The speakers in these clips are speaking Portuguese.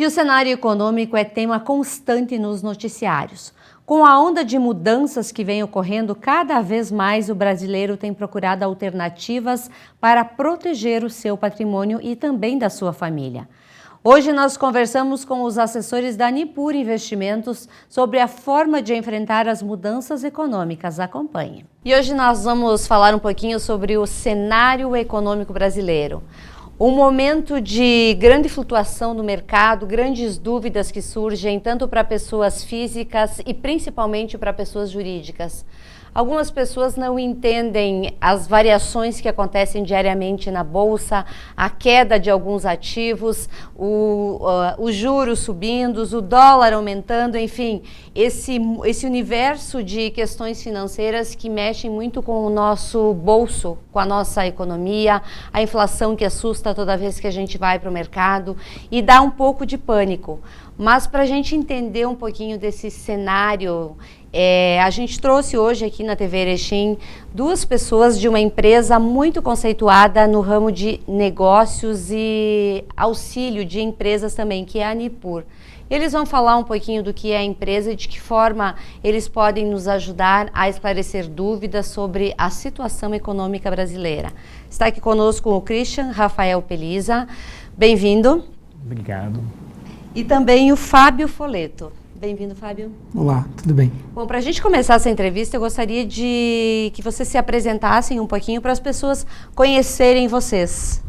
E o cenário econômico é tema constante nos noticiários. Com a onda de mudanças que vem ocorrendo, cada vez mais o brasileiro tem procurado alternativas para proteger o seu patrimônio e também da sua família. Hoje nós conversamos com os assessores da Nipur Investimentos sobre a forma de enfrentar as mudanças econômicas. Acompanhe. E hoje nós vamos falar um pouquinho sobre o cenário econômico brasileiro. Um momento de grande flutuação no mercado, grandes dúvidas que surgem tanto para pessoas físicas e principalmente para pessoas jurídicas. Algumas pessoas não entendem as variações que acontecem diariamente na bolsa, a queda de alguns ativos, os juros subindo, o dólar aumentando, enfim, esse universo de questões financeiras que mexem muito com o nosso bolso, com a nossa economia, a inflação que assusta toda vez que a gente vai para o mercado e dá um pouco de pânico. Mas para a gente entender um pouquinho desse cenário, a gente trouxe hoje aqui na TV Erechim duas pessoas de uma empresa muito conceituada no ramo de negócios e auxílio de empresas também, que é a Nipur. Eles vão falar um pouquinho do que é a empresa e de que forma eles podem nos ajudar a esclarecer dúvidas sobre a situação econômica brasileira. Está aqui conosco o Christian Rafael Peliza. Bem-vindo. Obrigado. E também o Fábio Foleto. Bem-vindo, Fábio. Olá, tudo bem? Bom, para a gente começar essa entrevista, eu gostaria de que vocês se apresentassem um pouquinho para as pessoas conhecerem vocês.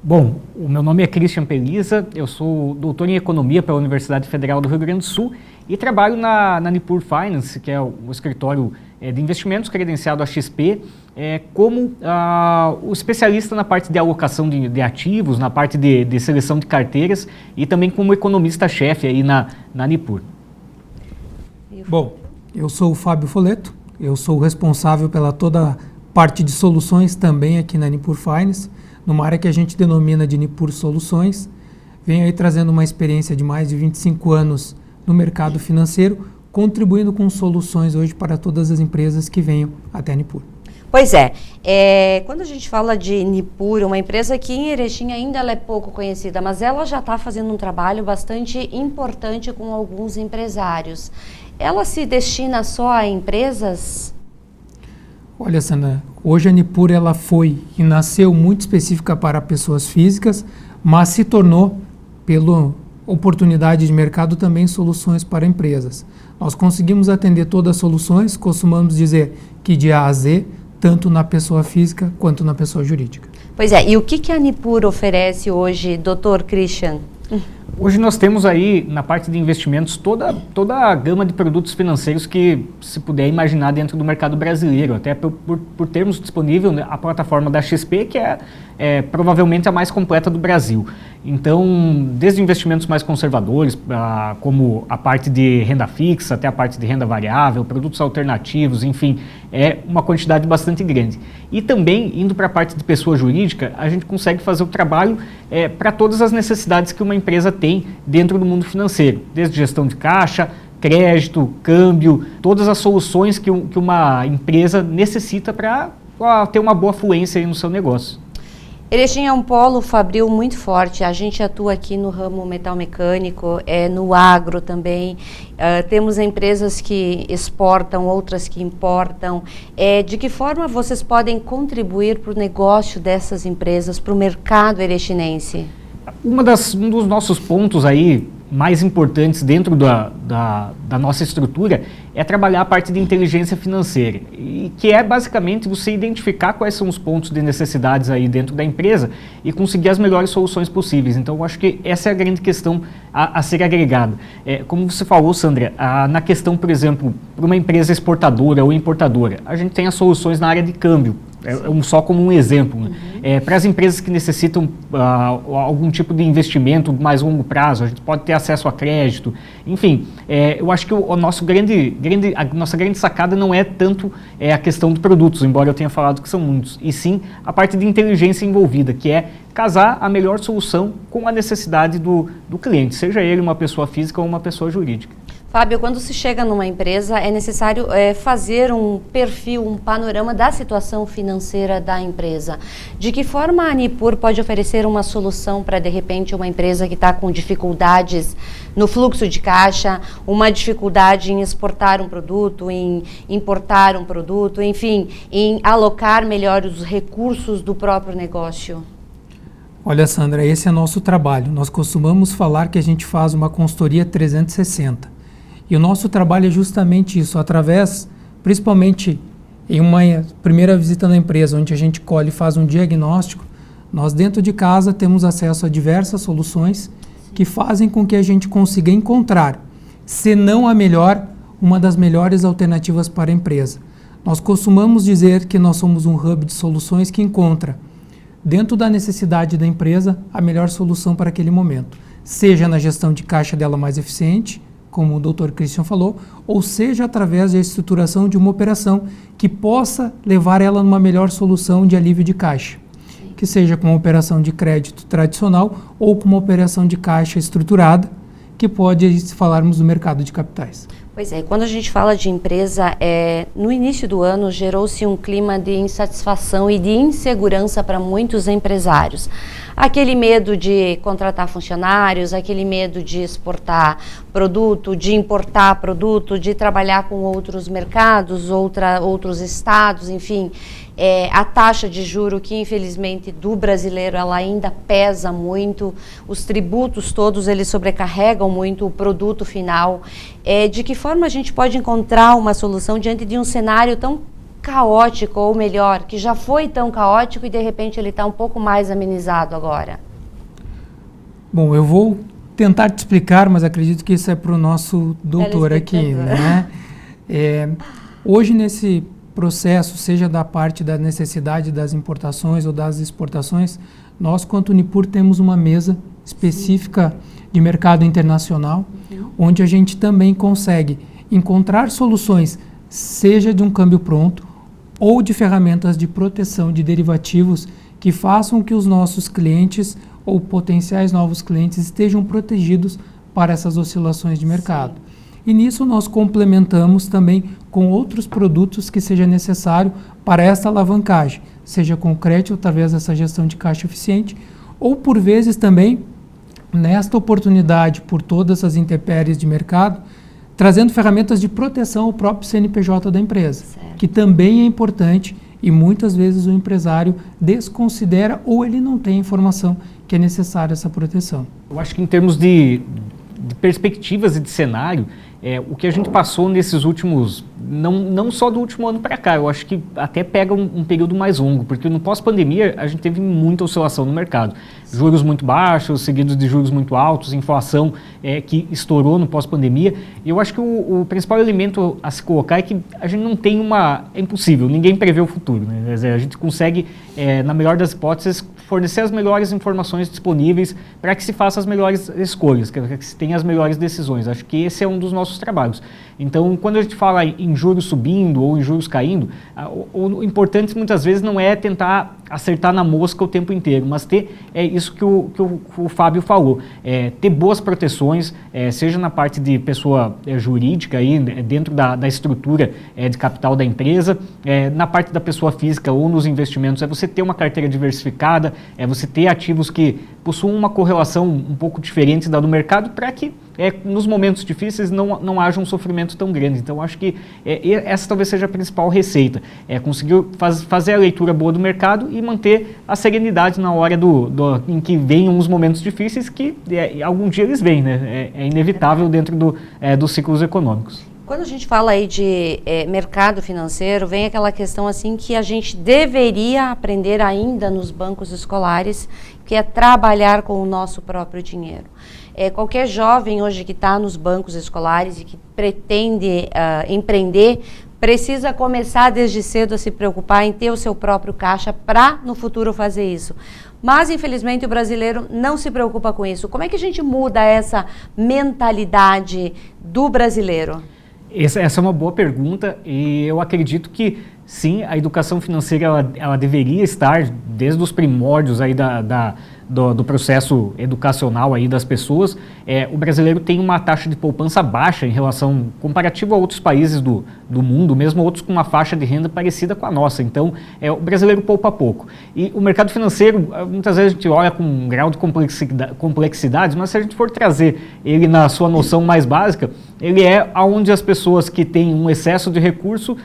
Bom, o meu nome é Christian Peliza, eu sou doutor em Economia pela Universidade Federal do Rio Grande do Sul e trabalho na Nipur Finance, que é o escritório de investimentos credenciado à XP, como o especialista na parte de alocação de ativos, na parte de seleção de carteiras e também como economista-chefe aí na Nipur. Bom, eu sou o Fábio Foleto, eu sou o responsável pela toda a parte de soluções também aqui na Nipur Finance, numa área que a gente denomina de Nipur Soluções. Venho aí trazendo uma experiência de mais de 25 anos no mercado financeiro, contribuindo com soluções hoje para todas as empresas que venham até a Nipur. Pois é, quando a gente fala de Nipur, uma empresa que em Erechim ainda ela é pouco conhecida, mas ela já está fazendo um trabalho bastante importante com alguns empresários. Ela se destina só a empresas? Olha, Sandra, hoje a Nipur ela foi e nasceu muito específica para pessoas físicas, mas se tornou, pela oportunidade de mercado, também soluções para empresas. Nós conseguimos atender todas as soluções, costumamos dizer que de A a Z, tanto na pessoa física quanto na pessoa jurídica. Pois é, e o que a Nipur oferece hoje, Dr. Christian? Hoje nós temos aí, na parte de investimentos, toda a gama de produtos financeiros que se puder imaginar dentro do mercado brasileiro, até por termos disponível a plataforma da XP, que é provavelmente a mais completa do Brasil. Então, desde investimentos mais conservadores, como a parte de renda fixa, até a parte de renda variável, produtos alternativos, enfim, é uma quantidade bastante grande. E também, indo para a parte de pessoa jurídica, a gente consegue fazer o trabalho para todas as necessidades que uma empresa tem dentro do mundo financeiro, desde gestão de caixa, crédito, câmbio, todas as soluções que uma empresa necessita para ter uma boa fluência aí no seu negócio. Erechim é um polo fabril muito forte, a gente atua aqui no ramo metal mecânico, no agro também, temos empresas que exportam, outras que importam. De que forma vocês podem contribuir para o negócio dessas empresas, para o mercado erechinense? Um dos nossos pontos aí mais importantes dentro da nossa estrutura é trabalhar a parte de inteligência financeira, e que é basicamente você identificar quais são os pontos de necessidades aí dentro da empresa e conseguir as melhores soluções possíveis. Então, eu acho que essa é a grande questão a ser agregada. Como você falou, Sandra, na questão, por exemplo, para uma empresa exportadora ou importadora, a gente tem as soluções na área de câmbio, só como um exemplo. Né? Para as empresas que necessitam algum tipo de investimento de mais longo prazo, a gente pode ter acesso a crédito, enfim, eu acho que a nossa grande sacada não é tanto a questão de produtos, embora eu tenha falado que são muitos, e sim a parte de inteligência envolvida, que é casar a melhor solução com a necessidade do cliente, seja ele uma pessoa física ou uma pessoa jurídica. Fábio, quando se chega numa empresa, é necessário fazer um perfil, um panorama da situação financeira da empresa. De que forma a Nipur pode oferecer uma solução para, de repente, uma empresa que está com dificuldades no fluxo de caixa, uma dificuldade em exportar um produto, em importar um produto, enfim, em alocar melhor os recursos do próprio negócio? Olha, Sandra, esse é nosso trabalho. Nós costumamos falar que a gente faz uma consultoria 360. E o nosso trabalho é justamente isso, através, principalmente em uma primeira visita na empresa, onde a gente colhe e faz um diagnóstico, nós dentro de casa temos acesso a diversas soluções que fazem com que a gente consiga encontrar, se não a melhor, uma das melhores alternativas para a empresa. Nós costumamos dizer que nós somos um hub de soluções que encontra, dentro da necessidade da empresa, a melhor solução para aquele momento, seja na gestão de caixa dela mais eficiente, como o Dr. Christian falou, ou seja através da estruturação de uma operação que possa levar ela numa melhor solução de alívio de caixa, que seja com uma operação de crédito tradicional ou com uma operação de caixa estruturada, que pode falarmos do mercado de capitais. Pois é, quando a gente fala de empresa, no início do ano gerou-se um clima de insatisfação e de insegurança para muitos empresários. Aquele medo de contratar funcionários, aquele medo de exportar produto, de importar produto, de trabalhar com outros mercados, outros estados, enfim. A taxa de juro que, infelizmente, do brasileiro, ela ainda pesa muito, os tributos todos, eles sobrecarregam muito o produto final. De que forma a gente pode encontrar uma solução diante de um cenário tão caótico, ou melhor, que já foi tão caótico e de repente ele está um pouco mais amenizado agora? Bom, eu vou tentar te explicar, mas acredito que isso é para o nosso doutor aqui, né? Hoje nesse processo, seja da parte da necessidade das importações ou das exportações, nós, quanto Nipur, temos uma mesa específica de mercado internacional, onde a gente também consegue encontrar soluções, seja de um câmbio pronto ou de ferramentas de proteção de derivativos que façam que os nossos clientes ou potenciais novos clientes estejam protegidos para essas oscilações de mercado. Sim. E nisso nós complementamos também com outros produtos que seja necessário para essa alavancagem, seja com crédito através dessa gestão de caixa eficiente, ou por vezes também, nesta oportunidade, por todas as intempéries de mercado, trazendo ferramentas de proteção ao próprio CNPJ da empresa, certo, que também é importante e muitas vezes o empresário desconsidera ou ele não tem a informação que é necessária essa proteção. Eu acho que em termos de perspectivas e de cenário, o que a gente passou nesses últimos, não só do último ano para cá, eu acho que até pega um período mais longo, porque no pós-pandemia a gente teve muita oscilação no mercado. Juros muito baixos, seguidos de juros muito altos, inflação que estourou no pós-pandemia. E eu acho que o principal elemento a se colocar é que a gente não tem é impossível, ninguém prevê o futuro, né? A gente consegue, na melhor das hipóteses, fornecer as melhores informações disponíveis para que se faça as melhores escolhas, para que se tenha as melhores decisões. Acho que esse é um dos nossos trabalhos. Então, quando a gente fala em juros subindo ou em juros caindo, o importante muitas vezes não é tentar acertar na mosca o tempo inteiro, mas ter isso que o Fábio falou, ter boas proteções, seja na parte de pessoa jurídica, aí, dentro da estrutura de capital da empresa, na parte da pessoa física ou nos investimentos, você ter uma carteira diversificada, você ter ativos que possuam uma correlação um pouco diferente da do mercado para que nos momentos difíceis não haja um sofrimento tão grande. Então, acho que essa talvez seja a principal receita, conseguir fazer a leitura boa do mercado e manter a serenidade na hora em que venham os momentos difíceis, que algum dia eles vêm, né? É inevitável dentro dos ciclos econômicos. Quando a gente fala aí de mercado financeiro, vem aquela questão assim que a gente deveria aprender ainda nos bancos escolares, que é trabalhar com o nosso próprio dinheiro. Qualquer jovem hoje que está nos bancos escolares e que pretende empreender, precisa começar desde cedo a se preocupar em ter o seu próprio caixa para no futuro fazer isso. Mas, infelizmente, o brasileiro não se preocupa com isso. Como é que a gente muda essa mentalidade do brasileiro? Essa é uma boa pergunta e eu acredito que, sim, a educação financeira ela deveria estar desde os primórdios aí do processo educacional aí das pessoas, o brasileiro tem uma taxa de poupança baixa em relação, comparativo a outros países do mundo, mesmo outros com uma faixa de renda parecida com a nossa. Então, o brasileiro poupa pouco. E o mercado financeiro, muitas vezes a gente olha com um grau de complexidade, mas se a gente for trazer ele na sua noção mais básica, ele é onde as pessoas que têm um excesso de recurso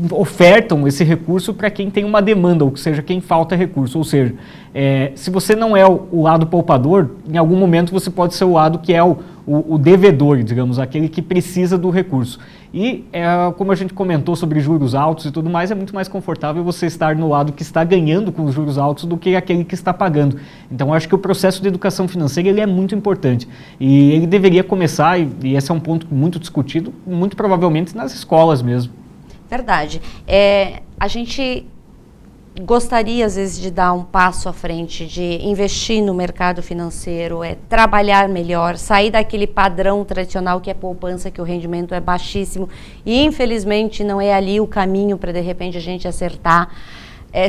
ofertam esse recurso para quem tem uma demanda, ou seja, quem falta recurso. Ou seja, se você não é o lado poupador, em algum momento você pode ser o lado que é o devedor, digamos, aquele que precisa do recurso. E, como a gente comentou sobre juros altos e tudo mais, é muito mais confortável você estar no lado que está ganhando com os juros altos do que aquele que está pagando. Então, eu acho que o processo de educação financeira ele é muito importante. E ele deveria começar, e esse é um ponto muito discutido, muito provavelmente nas escolas mesmo. Verdade. A gente gostaria, às vezes, de dar um passo à frente, de investir no mercado financeiro, trabalhar melhor, sair daquele padrão tradicional que é poupança, que o rendimento é baixíssimo e, infelizmente, não é ali o caminho para, de repente, a gente acertar.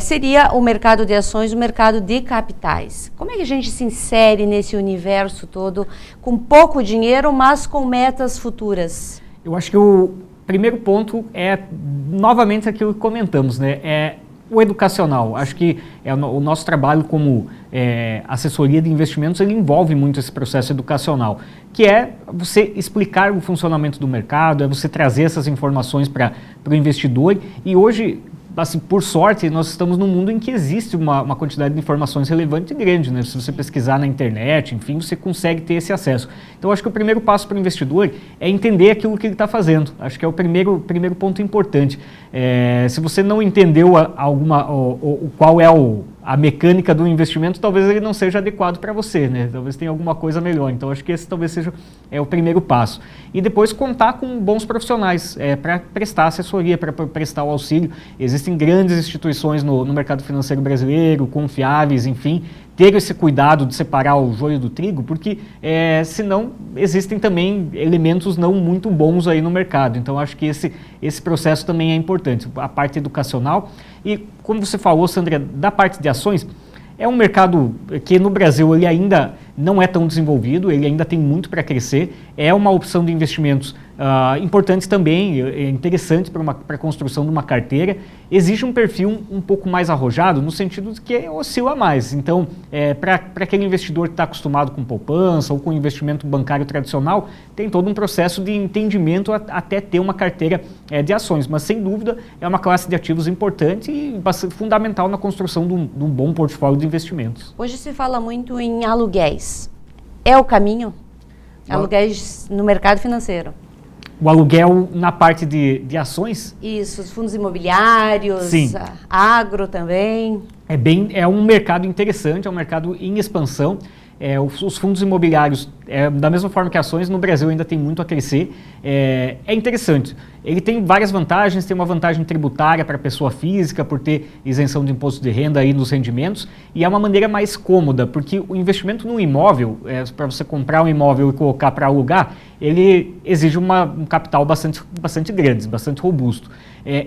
Seria o mercado de ações, o mercado de capitais. Como é que a gente se insere nesse universo todo com pouco dinheiro, mas com metas futuras? Eu acho que o primeiro ponto é, novamente, aquilo que comentamos, né? O educacional. Acho que o nosso trabalho como assessoria de investimentos, ele envolve muito esse processo educacional, que é você explicar o funcionamento do mercado, é você trazer essas informações para o investidor. E hoje, assim, por sorte, nós estamos num mundo em que existe uma quantidade de informações relevante e grande, né? Se você pesquisar na internet, enfim, você consegue ter esse acesso. Então, acho que o primeiro passo para o investidor é entender aquilo que ele está fazendo. Acho que é o primeiro ponto importante. Se você não entendeu qual é a mecânica do investimento, talvez ele não seja adequado para você, né? Talvez tenha alguma coisa melhor. Então, acho que esse talvez seja o primeiro passo. E depois contar com bons profissionais para prestar assessoria, para prestar o auxílio. Existem grandes instituições no mercado financeiro brasileiro, confiáveis, enfim. Ter esse cuidado de separar o joio do trigo, porque senão existem também elementos não muito bons aí no mercado. Então, acho que esse processo também é importante, a parte educacional. E, como você falou, Sandra, da parte de ações, é um mercado que no Brasil ele ainda não é tão desenvolvido, ele ainda tem muito para crescer, é uma opção de investimentos importante também, interessante para a construção de uma carteira. Exige um perfil um pouco mais arrojado, no sentido de que oscila mais. Então, para aquele investidor que está acostumado com poupança ou com investimento bancário tradicional, tem todo um processo de entendimento até ter uma carteira de ações. Mas, sem dúvida, é uma classe de ativos importante e fundamental na construção de um bom portfólio de investimentos. Hoje se fala muito em aluguéis. É o caminho? Aluguéis no mercado financeiro. O aluguel na parte de ações? Isso, os fundos imobiliários, sim. Agro também. É um mercado interessante, é um mercado em expansão. Os fundos imobiliários, da mesma forma que ações, no Brasil ainda tem muito a crescer. É interessante. Ele tem várias vantagens, tem uma vantagem tributária para a pessoa física, por ter isenção de imposto de renda aí nos rendimentos, e é uma maneira mais cômoda, porque o investimento no imóvel, para você comprar um imóvel e colocar para alugar, ele exige um capital bastante grande, bastante robusto.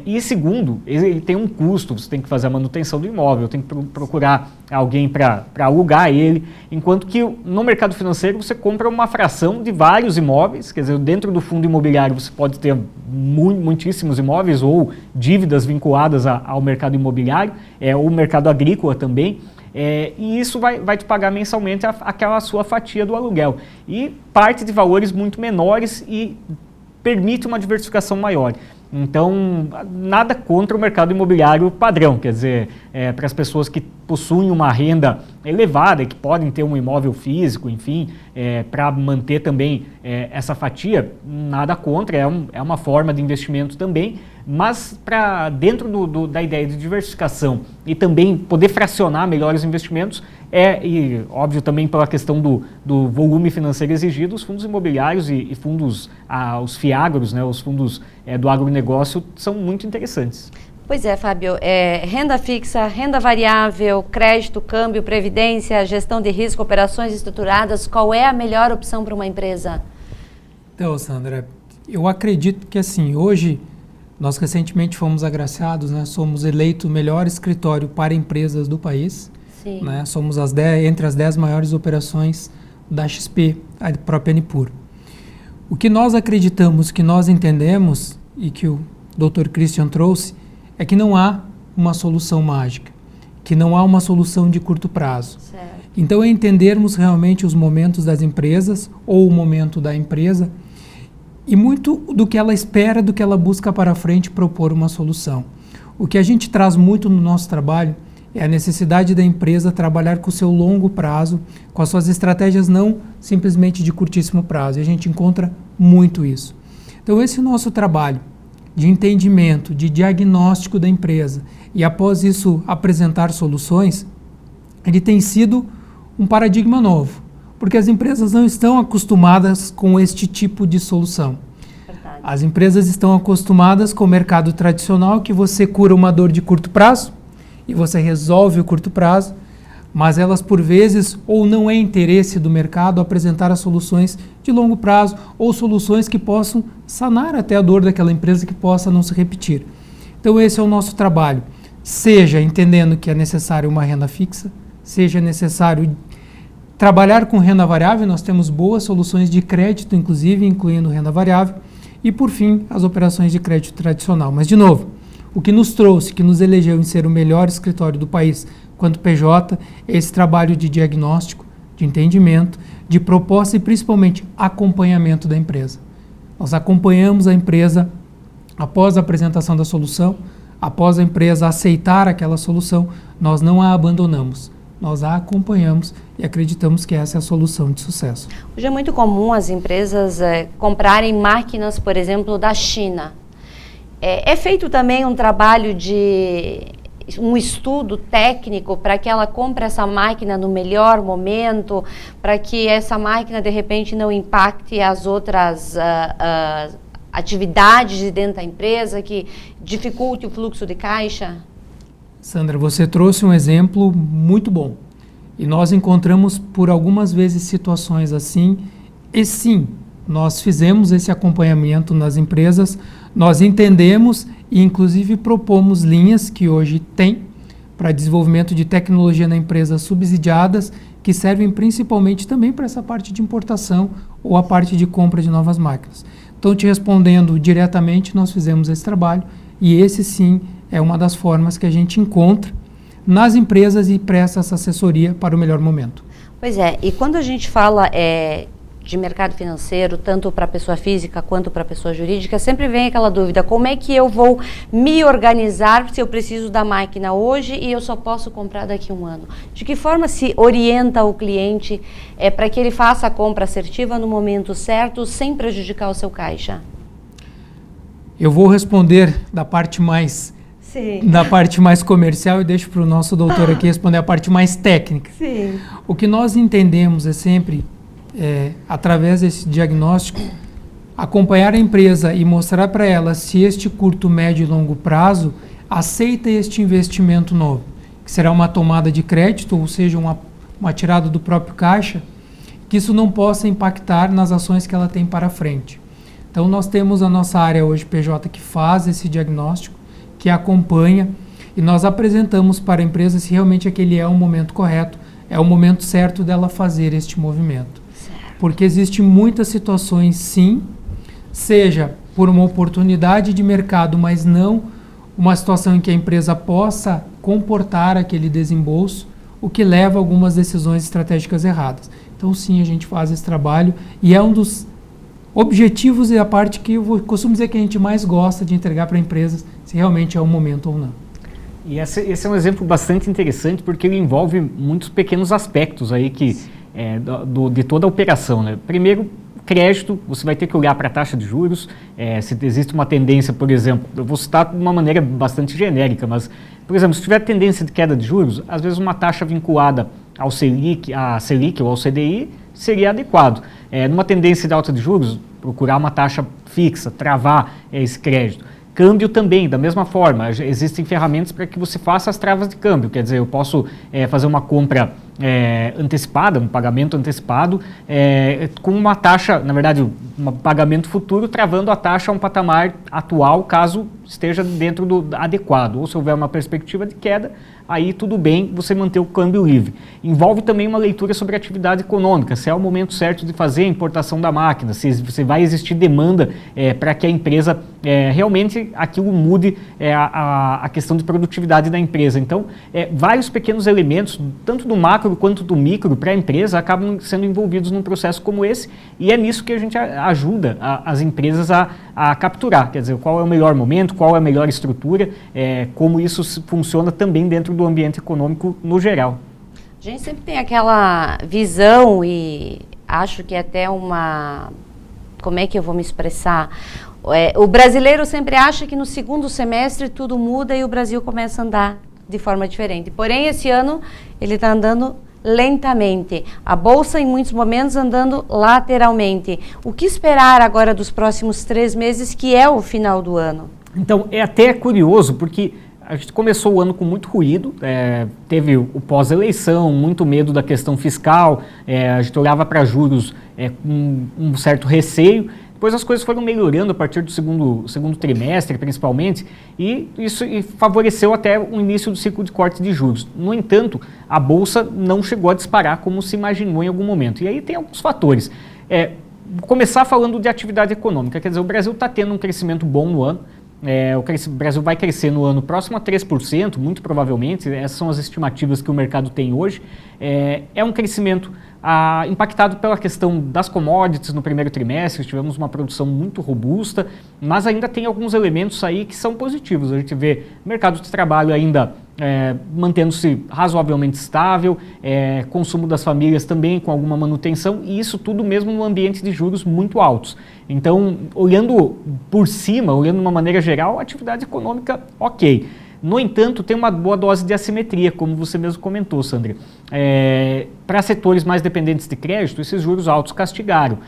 E segundo, ele tem um custo, você tem que fazer a manutenção do imóvel, tem que procurar alguém para alugar ele, enquanto que no mercado financeiro você compra uma fração de vários imóveis, quer dizer, dentro do fundo imobiliário você pode ter muitíssimos imóveis ou dívidas vinculadas ao mercado imobiliário, ou mercado agrícola também, e isso vai te pagar mensalmente aquela sua fatia do aluguel. E parte de valores muito menores e permite uma diversificação maior. Então, nada contra o mercado imobiliário padrão, quer dizer, para as pessoas que possuem uma renda elevada e que podem ter um imóvel físico, enfim, para manter também essa fatia, nada contra, é uma forma de investimento também, mas para dentro da ideia de diversificação e também poder fracionar melhores investimentos, e óbvio também pela questão do volume financeiro exigido, os fundos imobiliários e fundos, os FIAGROS, né, os fundos do agronegócio, são muito interessantes. Pois é, Fábio, renda fixa, renda variável, crédito, câmbio, previdência, gestão de risco, operações estruturadas, qual é a melhor opção para uma empresa? Então, Sandra, eu acredito que assim, hoje nós recentemente fomos agraciados, né, somos eleito o melhor escritório para empresas do país. Sim. Né, somos entre as 10 maiores operações da XP, a própria Nipur. O que nós acreditamos, que nós entendemos e que o Dr. Christian trouxe, é que não há uma solução mágica, que não há uma solução de curto prazo. Certo. Então é entendermos realmente os momentos das empresas ou o momento da empresa e muito do que ela espera, do que ela busca para frente propor uma solução. O que a gente traz muito no nosso trabalho é a necessidade da empresa trabalhar com o seu longo prazo, com as suas estratégias não simplesmente de curtíssimo prazo. E a gente encontra muito isso. Então esse é o nosso trabalho de entendimento, de diagnóstico da empresa e após isso apresentar soluções, ele tem sido um paradigma novo, porque as empresas não estão acostumadas com este tipo de solução. Verdade. As empresas estão acostumadas com o mercado tradicional, que você cura uma dor de curto prazo e você resolve o curto prazo, mas elas por vezes ou não é interesse do mercado apresentar as soluções de longo prazo ou soluções que possam sanar até a dor daquela empresa, que possa não se repetir. Então esse é o nosso trabalho, seja entendendo que é necessário uma renda fixa, seja necessário trabalhar com renda variável. Nós temos boas soluções de crédito, inclusive incluindo renda variável, e por fim as operações de crédito tradicional. Mas de novo, o que nos trouxe, que nos elegeu em ser o melhor escritório do país quanto PJ, é esse trabalho de diagnóstico, de entendimento, de proposta e principalmente acompanhamento da empresa. Nós acompanhamos a empresa após a apresentação da solução, após a empresa aceitar aquela solução, nós não a abandonamos, nós a acompanhamos e acreditamos que essa é a solução de sucesso. Hoje é muito comum as empresas comprarem máquinas, por exemplo, da China. É feito também um trabalho de um estudo técnico para que ela compre essa máquina no melhor momento, para que essa máquina de repente não impacte as outras atividades de dentro da empresa, que dificulte o fluxo de caixa? Sandra, você trouxe um exemplo muito bom. E nós encontramos por algumas vezes situações assim. E sim, nós fizemos esse acompanhamento nas empresas, nós entendemos e inclusive propomos linhas que hoje tem para desenvolvimento de tecnologia na empresa subsidiadas, que servem principalmente também para essa parte de importação ou a parte de compra de novas máquinas. Então, te respondendo diretamente, nós fizemos esse trabalho e esse sim é uma das formas que a gente encontra nas empresas e presta essa assessoria para o melhor momento. Pois é, e quando a gente fala de mercado financeiro, tanto para pessoa física quanto para pessoa jurídica, sempre vem aquela dúvida: como é que eu vou me organizar se eu preciso da máquina hoje e eu só posso comprar daqui a um ano? De que forma se orienta o cliente para que ele faça a compra assertiva no momento certo, sem prejudicar o seu caixa? Eu vou responder da parte mais comercial e deixo para o nosso doutor aqui responder a parte mais técnica. Sim. O que nós entendemos é sempre, através desse diagnóstico, acompanhar a empresa e mostrar para ela se este curto, médio e longo prazo aceita este investimento novo, que será uma tomada de crédito, ou seja, uma tirada do próprio caixa, que isso não possa impactar nas ações que ela tem para frente. Então nós temos a nossa área hoje, PJ, que faz esse diagnóstico, que acompanha, e nós apresentamos para a empresa se realmente aquele é o momento correto, é o momento certo dela fazer este movimento. Porque existem muitas situações, sim, seja por uma oportunidade de mercado, mas não uma situação em que a empresa possa comportar aquele desembolso, o que leva a algumas decisões estratégicas erradas. Então, sim, a gente faz esse trabalho e é um dos objetivos e a parte que eu costumo dizer que a gente mais gosta de entregar para empresas, se realmente é o momento ou não. E esse é um exemplo bastante interessante porque ele envolve muitos pequenos aspectos aí que de toda a operação, né? Primeiro, crédito, você vai ter que olhar para a taxa de juros, se existe uma tendência, por exemplo, eu vou citar de uma maneira bastante genérica, mas, por exemplo, se tiver tendência de queda de juros, às vezes uma taxa vinculada ao Selic, à Selic ou ao CDI seria adequado. Numa tendência de alta de juros, procurar uma taxa fixa, travar esse crédito. Câmbio também, da mesma forma, existem ferramentas para que você faça as travas de câmbio, quer dizer, eu posso fazer uma compra antecipada, um pagamento antecipado, com uma taxa, na verdade, um pagamento futuro, travando a taxa a um patamar atual, caso esteja dentro do adequado, ou se houver uma perspectiva de queda, aí tudo bem você manter o câmbio livre. Envolve também uma leitura sobre a atividade econômica, se é o momento certo de fazer a importação da máquina, se vai existir demanda para que a empresa realmente aquilo mude a questão de produtividade da empresa. Então, vários pequenos elementos, tanto do macro quanto do micro, para a empresa, acabam sendo envolvidos num processo como esse, e é nisso que a gente ajuda as empresas a capturar, quer dizer, qual é o melhor momento, qual é a melhor estrutura, como isso funciona também dentro do ambiente econômico no geral. A gente sempre tem aquela visão e acho que até uma... Como é que eu vou me expressar? O brasileiro sempre acha que no segundo semestre tudo muda e o Brasil começa a andar de forma diferente. Porém, esse ano ele está andando lentamente. A Bolsa, em muitos momentos, andando lateralmente. O que esperar agora dos próximos 3 meses, que é o final do ano? Então, é até curioso, porque a gente começou o ano com muito ruído, teve o pós-eleição, muito medo da questão fiscal, a gente olhava para juros com um certo receio. Depois as coisas foram melhorando a partir do segundo trimestre, principalmente, e isso favoreceu até o início do ciclo de corte de juros. No entanto, a Bolsa não chegou a disparar como se imaginou em algum momento. E aí tem alguns fatores. Vou começar falando de atividade econômica, quer dizer, o Brasil está tendo um crescimento bom no ano. O Brasil vai crescer no ano próximo a 3%, muito provavelmente, essas são as estimativas que o mercado tem hoje. É um crescimento impactado pela questão das commodities no primeiro trimestre, tivemos uma produção muito robusta, mas ainda tem alguns elementos aí que são positivos. A gente vê mercado de trabalho ainda mantendo-se razoavelmente estável, consumo das famílias também com alguma manutenção, e isso tudo mesmo no ambiente de juros muito altos. Então, olhando por cima, olhando de uma maneira geral, a atividade econômica ok. No entanto, tem uma boa dose de assimetria, como você mesmo comentou, Sandra. Para setores mais dependentes de crédito, esses juros altos castigaram.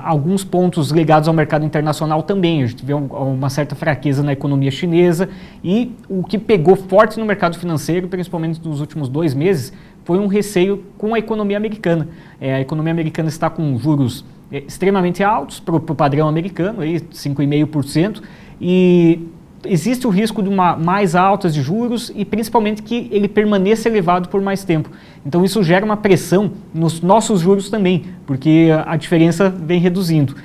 Alguns pontos ligados ao mercado internacional também. A gente vê uma certa fraqueza na economia chinesa, e o que pegou forte no mercado financeiro, principalmente nos últimos 2 meses, foi um receio com a economia americana. A economia americana está com juros extremamente altos para o padrão americano, 5,5%, e existe o risco de mais altas de juros e principalmente que ele permaneça elevado por mais tempo. Então isso gera uma pressão nos nossos juros também, porque a diferença vem reduzindo.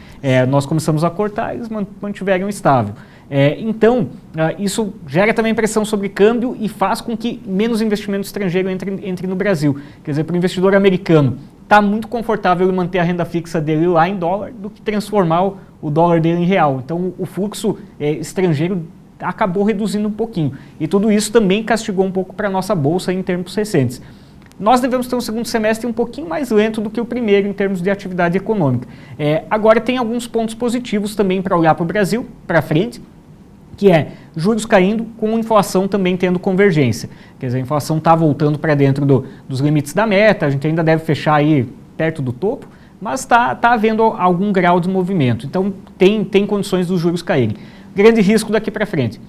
Nós começamos a cortar, eles mantiveram estável. Então, isso gera também pressão sobre câmbio e faz com que menos investimento estrangeiro entre no Brasil. Quer dizer, para o investidor americano, está muito confortável ele manter a renda fixa dele lá em dólar do que transformar o dólar dele em real. Então, o fluxo estrangeiro acabou reduzindo um pouquinho. E tudo isso também castigou um pouco para a nossa Bolsa em termos recentes. Nós devemos ter um segundo semestre um pouquinho mais lento do que o primeiro em termos de atividade econômica. Agora tem alguns pontos positivos também para olhar para o Brasil, para frente, que é juros caindo com inflação também tendo convergência. Quer dizer, a inflação está voltando para dentro dos limites da meta, a gente ainda deve fechar aí perto do topo, mas está havendo algum grau de movimento. Então tem condições dos juros caírem. Grande risco daqui para frente.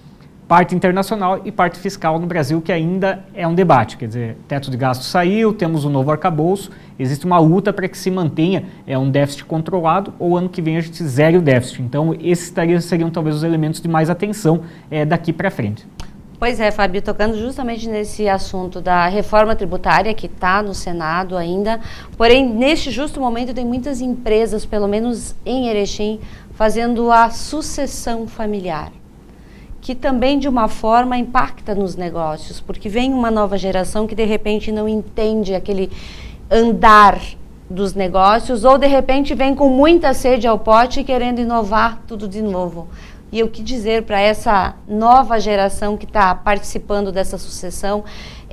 Parte internacional e parte fiscal no Brasil, que ainda é um debate. Quer dizer, teto de gasto saiu, temos um novo arcabouço, existe uma luta para que se mantenha um déficit controlado, ou ano que vem a gente zere o déficit. Então, esses seriam talvez os elementos de mais atenção daqui para frente. Pois é, Fábio, tocando justamente nesse assunto da reforma tributária que está no Senado ainda, porém, neste justo momento tem muitas empresas, pelo menos em Erechim, fazendo a sucessão familiar, que também de uma forma impacta nos negócios, porque vem uma nova geração que de repente não entende aquele andar dos negócios, ou de repente vem com muita sede ao pote querendo inovar tudo de novo. E o que dizer para essa nova geração que está participando dessa sucessão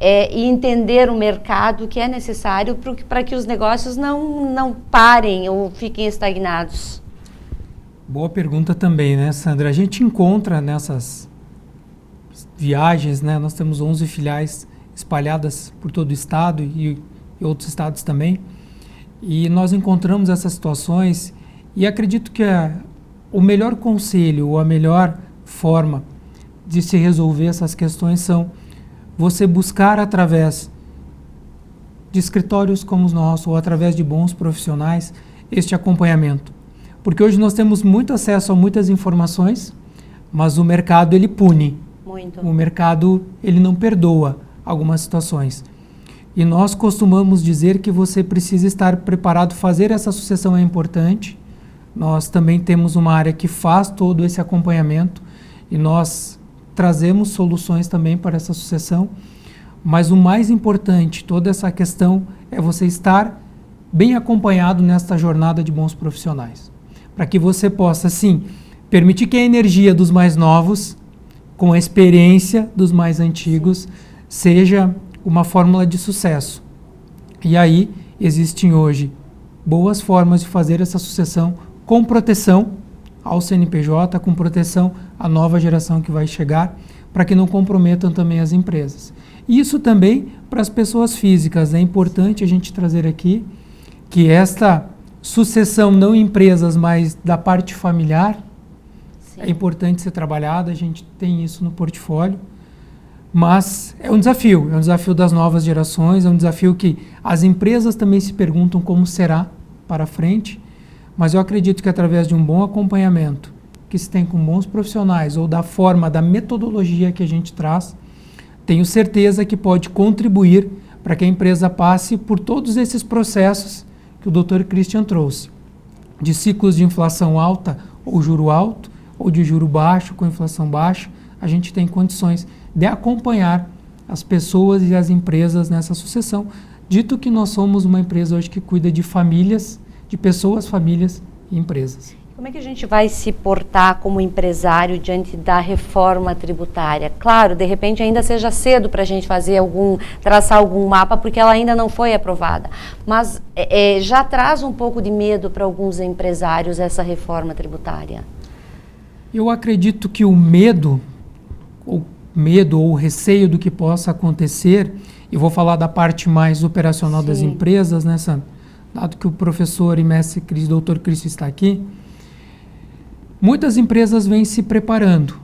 e entender o mercado que é necessário para que os negócios não parem ou fiquem estagnados? Boa pergunta também, né, Sandra? A gente encontra nessas viagens, né? Nós temos 11 filiais espalhadas por todo o estado e outros estados também. E nós encontramos essas situações e acredito que o melhor conselho ou a melhor forma de se resolver essas questões são você buscar através de escritórios como os nossos ou através de bons profissionais este acompanhamento. Porque hoje nós temos muito acesso a muitas informações, mas o mercado ele pune. Muito. O mercado ele não perdoa algumas situações. E nós costumamos dizer que você precisa estar preparado, fazer essa sucessão é importante. Nós também temos uma área que faz todo esse acompanhamento e nós trazemos soluções também para essa sucessão. Mas o mais importante, toda essa questão, é você estar bem acompanhado nesta jornada de bons profissionais. Para que você possa, sim, permitir que a energia dos mais novos, com a experiência dos mais antigos, seja uma fórmula de sucesso. E aí existem hoje boas formas de fazer essa sucessão com proteção ao CNPJ, com proteção à nova geração que vai chegar, para que não comprometam também as empresas. Isso também para as pessoas físicas. É importante a gente trazer aqui que esta sucessão, não em empresas, mas da parte familiar, sim, é importante ser trabalhada, a gente tem isso no portfólio, mas é um desafio das novas gerações, é um desafio que as empresas também se perguntam como será para frente, mas eu acredito que através de um bom acompanhamento, que se tem com bons profissionais, ou da forma, da metodologia que a gente traz, tenho certeza que pode contribuir para que a empresa passe por todos esses processos que o Dr. Christian trouxe, de ciclos de inflação alta ou juro alto, ou de juro baixo com inflação baixa. A gente tem condições de acompanhar as pessoas e as empresas nessa sucessão, dito que nós somos uma empresa hoje que cuida de famílias, de pessoas, famílias e empresas. Como é que a gente vai se portar como empresário diante da reforma tributária? Claro, de repente ainda seja cedo para a gente traçar algum mapa, porque ela ainda não foi aprovada. Mas já traz um pouco de medo para alguns empresários essa reforma tributária? Eu acredito que o medo ou o receio do que possa acontecer, e vou falar da parte mais operacional, sim, das empresas, né, Sandra? Dado que o professor e mestre Dr. Cristo está aqui, muitas empresas vêm se preparando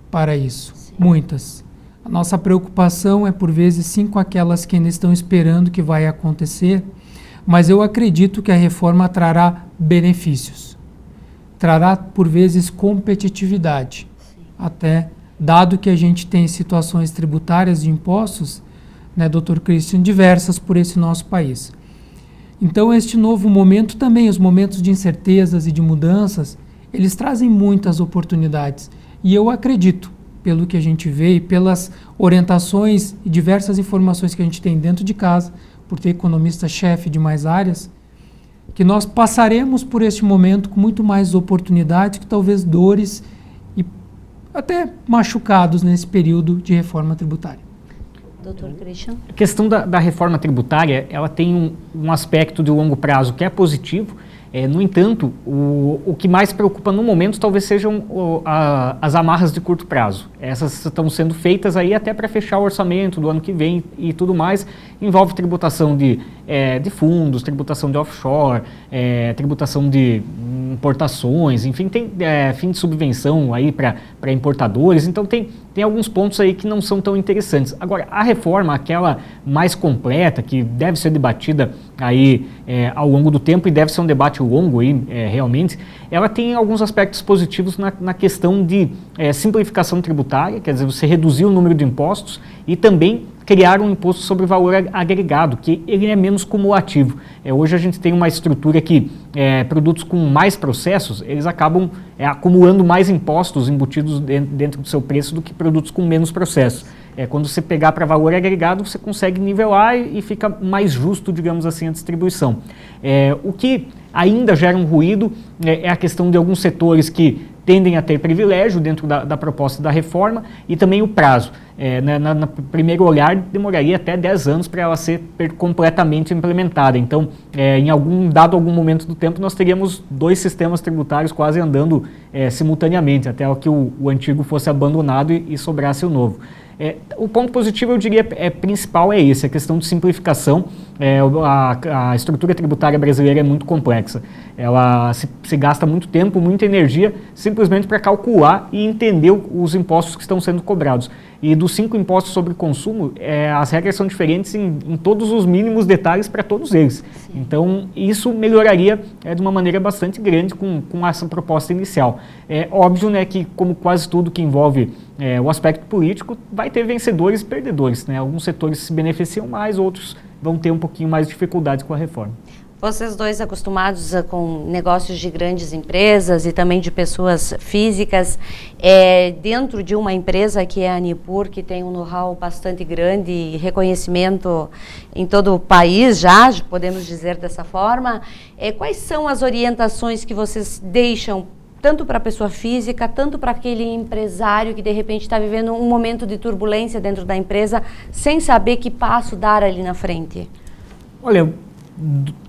para isso, sim, muitas. A nossa preocupação é, por vezes, sim, com aquelas que ainda estão esperando que vai acontecer, mas eu acredito que a reforma trará benefícios, trará, por vezes, competitividade, sim, até dado que a gente tem situações tributárias de impostos, né, Dr. Christian, diversas por esse nosso país. Então, este novo momento também, os momentos de incertezas e de mudanças, eles trazem muitas oportunidades. E eu acredito, pelo que a gente vê e pelas orientações e diversas informações que a gente tem dentro de casa, por ter economista-chefe de mais áreas, que nós passaremos por este momento com muito mais oportunidades que talvez dores e até machucados nesse período de reforma tributária. Dr. Christian? A questão da reforma tributária, ela tem um aspecto de longo prazo que é positivo. No entanto, o que mais preocupa no momento talvez sejam as amarras de curto prazo. Essas estão sendo feitas aí até para fechar o orçamento do ano que vem e tudo mais. Envolve tributação de fundos, tributação de offshore, tributação de importações, enfim, tem fim de subvenção aí para importadores. Então tem alguns pontos aí que não são tão interessantes. Agora, a reforma, aquela mais completa, que deve ser debatida aí ao longo do tempo, e deve ser um debate longo aí, realmente, ela tem alguns aspectos positivos na questão de simplificação tributária, quer dizer, você reduzir o número de impostos e também criar um imposto sobre valor agregado, que ele é menos cumulativo. Hoje a gente tem uma estrutura que produtos com mais processos, eles acabam acumulando mais impostos embutidos dentro do seu preço do que produtos com menos processos. Quando você pegar para valor agregado, você consegue nivelar e fica mais justo, digamos assim, a distribuição. O que ainda gera um ruído é a questão de alguns setores que tendem a ter privilégio dentro da proposta da reforma e também o prazo. No primeiro olhar, demoraria até 10 anos para ela ser completamente implementada. Então, em algum momento do tempo, nós teríamos 2 sistemas tributários quase andando simultaneamente, até que o antigo fosse abandonado e sobrasse o novo. O ponto positivo, eu diria, principal é esse, a questão de simplificação. A estrutura tributária brasileira é muito complexa. Ela se gasta muito tempo, muita energia, simplesmente para calcular e entender os impostos que estão sendo cobrados. e dos 5 impostos sobre consumo, as regras são diferentes em todos os mínimos detalhes para todos eles. Sim. Então, isso melhoraria de uma maneira bastante grande com essa proposta inicial. É óbvio, né, que como quase tudo que envolve o aspecto político, vai ter vencedores e perdedores, né? Alguns setores se beneficiam mais, outros vão ter um pouquinho mais de dificuldades com a reforma. Vocês dois acostumados com negócios de grandes empresas e também de pessoas físicas, dentro de uma empresa que é a Nipur, que tem um know-how bastante grande e reconhecimento em todo o país já, podemos dizer dessa forma, quais são as orientações que vocês deixam tanto para a pessoa física, tanto para aquele empresário que de repente está vivendo um momento de turbulência dentro da empresa, sem saber que passo dar ali na frente? Olha,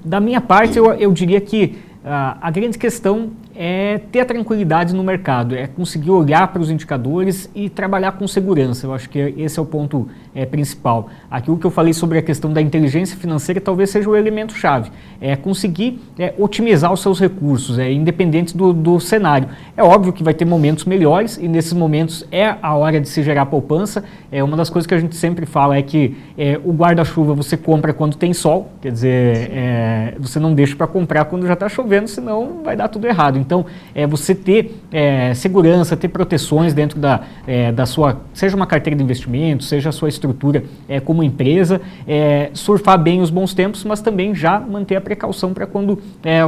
da minha parte, eu diria que a grande questão é ter a tranquilidade no mercado, é conseguir olhar para os indicadores e trabalhar com segurança. Eu acho que esse é o ponto principal. Aquilo que eu falei sobre a questão da inteligência financeira talvez seja o elemento-chave. É conseguir otimizar os seus recursos, independente do cenário. É óbvio que vai ter momentos melhores e nesses momentos é a hora de se gerar poupança. Uma das coisas que a gente sempre fala é que o guarda-chuva você compra quando tem sol, quer dizer, você não deixa para comprar quando já está chovendo, senão vai dar tudo errado. Então, você ter segurança, ter proteções dentro da sua, seja uma carteira de investimento, seja a sua estrutura como empresa, surfar bem os bons tempos, mas também já manter a precaução para quando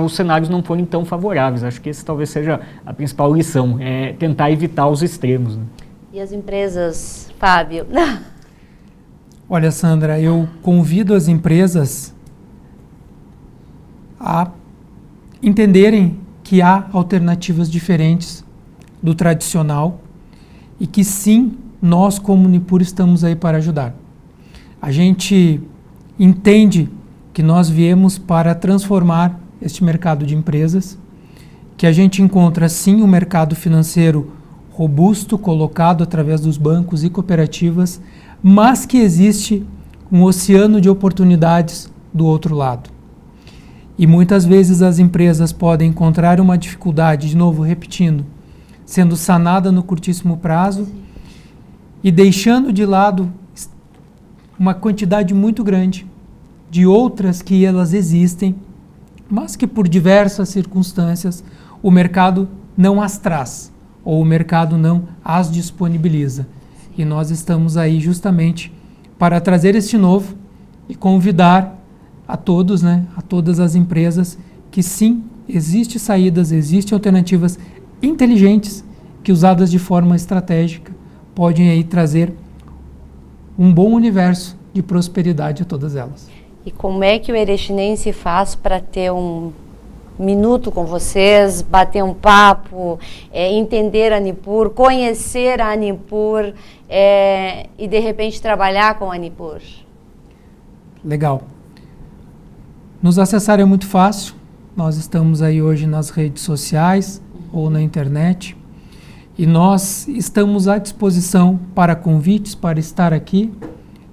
os cenários não forem tão favoráveis. Acho que esse talvez seja a principal lição, tentar evitar os extremos. Né? E as empresas, Fábio? Olha, Sandra, eu convido as empresas a entenderem que há alternativas diferentes do tradicional e que sim, nós como Nipur estamos aí para ajudar. A gente entende que nós viemos para transformar este mercado de empresas, que a gente encontra sim um mercado financeiro robusto, colocado através dos bancos e cooperativas, mas que existe um oceano de oportunidades do outro lado. E muitas vezes as empresas podem encontrar uma dificuldade, de novo repetindo, sendo sanada no curtíssimo prazo e deixando de lado uma quantidade muito grande de outras que elas existem, mas que por diversas circunstâncias o mercado não as traz, ou o mercado não as disponibiliza. E nós estamos aí justamente para trazer este novo e convidar a todos, né, a todas as empresas, que sim, existem saídas, existem alternativas inteligentes que usadas de forma estratégica podem aí trazer um bom universo de prosperidade a todas elas. E como é que o erechinense faz para ter um minuto com vocês, bater um papo, entender a Nipur, conhecer a Nipur e de repente trabalhar com a Nipur? Legal. Nos acessar é muito fácil, nós estamos aí hoje nas redes sociais ou na internet e nós estamos à disposição para convites, para estar aqui,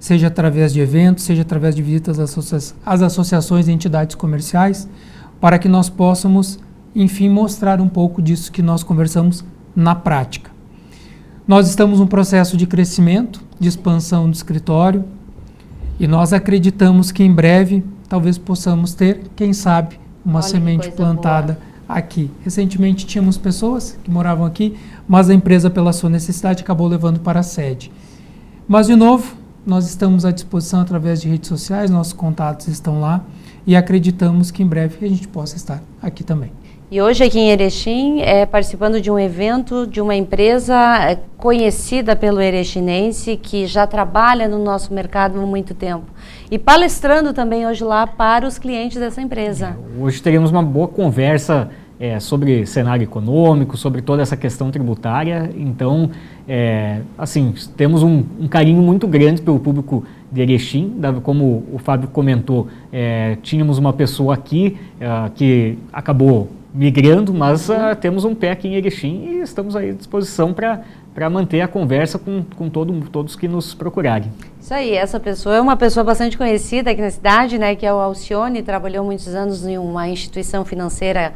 seja através de eventos, seja através de visitas às associações e entidades comerciais, para que nós possamos, enfim, mostrar um pouco disso que nós conversamos na prática. Nós estamos num processo de crescimento, de expansão do escritório e nós acreditamos que em breve talvez possamos ter, quem sabe, uma semente plantada aqui. Recentemente tínhamos pessoas que moravam aqui, mas a empresa, pela sua necessidade, acabou levando para a sede. Mas, de novo, nós estamos à disposição através de redes sociais, nossos contatos estão lá e acreditamos que em breve a gente possa estar aqui também. E hoje aqui em Erechim, participando de um evento de uma empresa conhecida pelo erechinense, que já trabalha no nosso mercado há muito tempo. E palestrando também hoje lá para os clientes dessa empresa. Hoje teremos uma boa conversa sobre cenário econômico, sobre toda essa questão tributária. Então, assim, temos um carinho muito grande pelo público de Erechim. Como o Fábio comentou, tínhamos uma pessoa aqui que acabou migrando, mas temos um pé aqui em Erechim e estamos aí à disposição para manter a conversa com todos que nos procurarem. Isso aí, essa pessoa é uma pessoa bastante conhecida aqui na cidade, né, que é o Alcione, trabalhou muitos anos em uma instituição financeira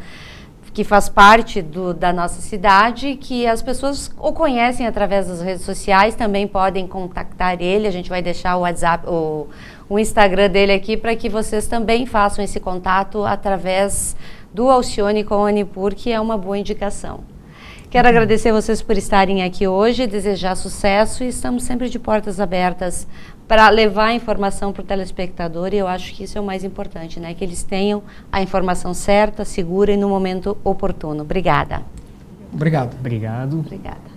que faz parte da nossa cidade, que as pessoas o conhecem através das redes sociais, também podem contactar ele. A gente vai deixar o WhatsApp, o Instagram dele aqui, para que vocês também façam esse contato através do Alcione com a Anipur, que é uma boa indicação. Quero agradecer vocês por estarem aqui hoje, desejar sucesso, e estamos sempre de portas abertas para levar a informação para o telespectador, e eu acho que isso é o mais importante, né? Que eles tenham a informação certa, segura e no momento oportuno. Obrigada. Obrigado. Obrigado. Obrigada.